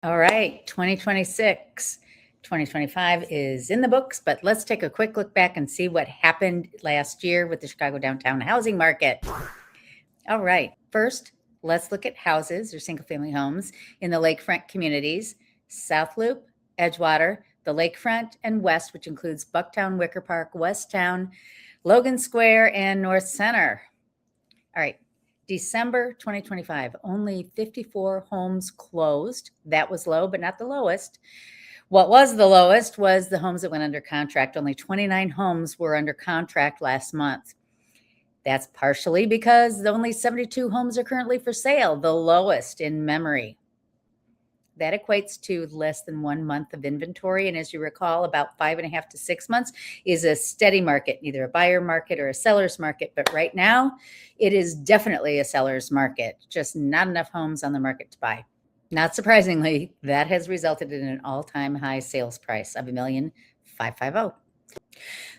All right, 2026. 2025 is in the books, but let's take a quick look back and see what happened last year with the Chicago downtown housing market. All right, first, let's look at houses or single family homes in the lakefront communities, South Loop, Edgewater, the Lakefront, and West, which includes Bucktown, Wicker Park, West Town, Logan Square, and North Center. All right, December 2025, only 54 homes closed. That was low, but not the lowest. What was the lowest was the homes that went under contract. Only 29 homes were under contract last month. That's partially because only 72 homes are currently for sale, the lowest in memory. That equates to less than 1 month of inventory. And as you recall, about 5.5 to 6 months is a steady market, neither a buyer market or a seller's market. But right now, it is definitely a seller's market, just not enough homes on the market to buy. Not surprisingly, that has resulted in an all-time high sales price of $1,550,000.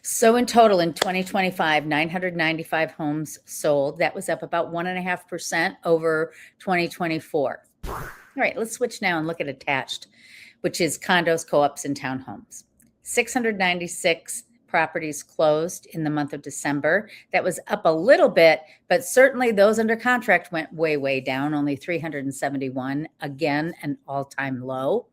So in total, in 2025, 995 homes sold. That was up about 1.5% over 2024. All right, let's switch now and look at attached, which is condos, co-ops, and townhomes. 696 properties closed in the month of December. That was up a little bit, but certainly those under contract went way, way down, only 371. Again, an all-time low.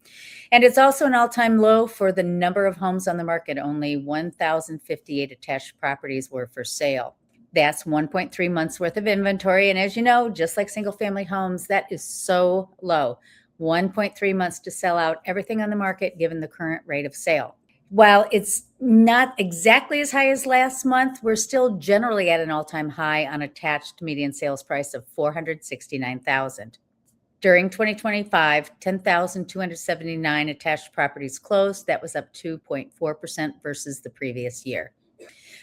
And it's also an all-time low for the number of homes on the market. Only 1,058 attached properties were for sale. That's 1.3 months worth of inventory. And as you know, just like single family homes, that is so low. 1.3 months to sell out everything on the market given the current rate of sale. While it's not exactly as high as last month, we're still generally at an all-time high on attached median sales price of $469,000. During 2025, 10,279 attached properties closed. That was up 2.4% versus the previous year.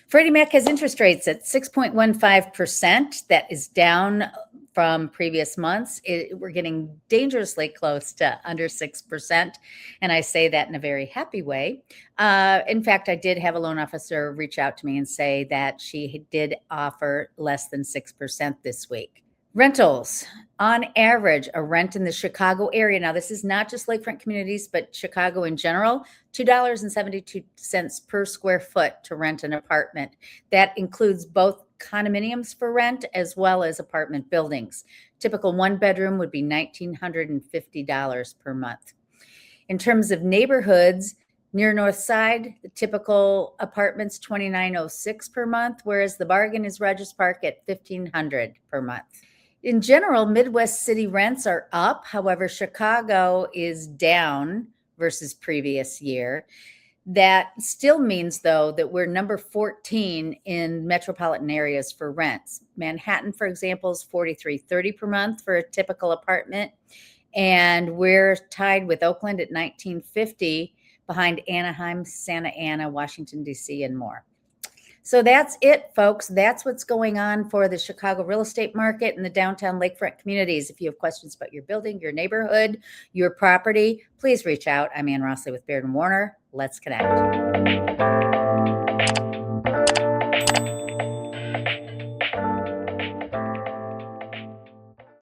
Freddie Mac has interest rates at 6.15%. That is down from previous months. We're getting dangerously close to under 6%. And I say that in a very happy way. In fact, I did have a loan officer reach out to me and say that she did offer less than 6% this week. Rentals, on average, a rent in the Chicago area. Now, this is not just lakefront communities, but Chicago in general, $2.72 per square foot to rent an apartment. That includes both condominiums for rent as well as apartment buildings. Typical one bedroom would be $1,950 per month. In terms of neighborhoods, near North Side, the typical apartments $2,906 per month, whereas the bargain is Rogers Park at $1,500 per month. In general, Midwest city rents are up. However, Chicago is down versus previous year. That still means, though, that we're number 14 in metropolitan areas for rents. Manhattan, for example, is $4,330 per month for a typical apartment. And we're tied with Oakland at $1,950, behind Anaheim, Santa Ana, Washington, D.C., and more. So that's it, folks. That's what's going on for the Chicago real estate market and the downtown lakefront communities. If you have questions about your building, your neighborhood, your property, please reach out. I'm Ann Rossley with Baird & Warner. Let's connect.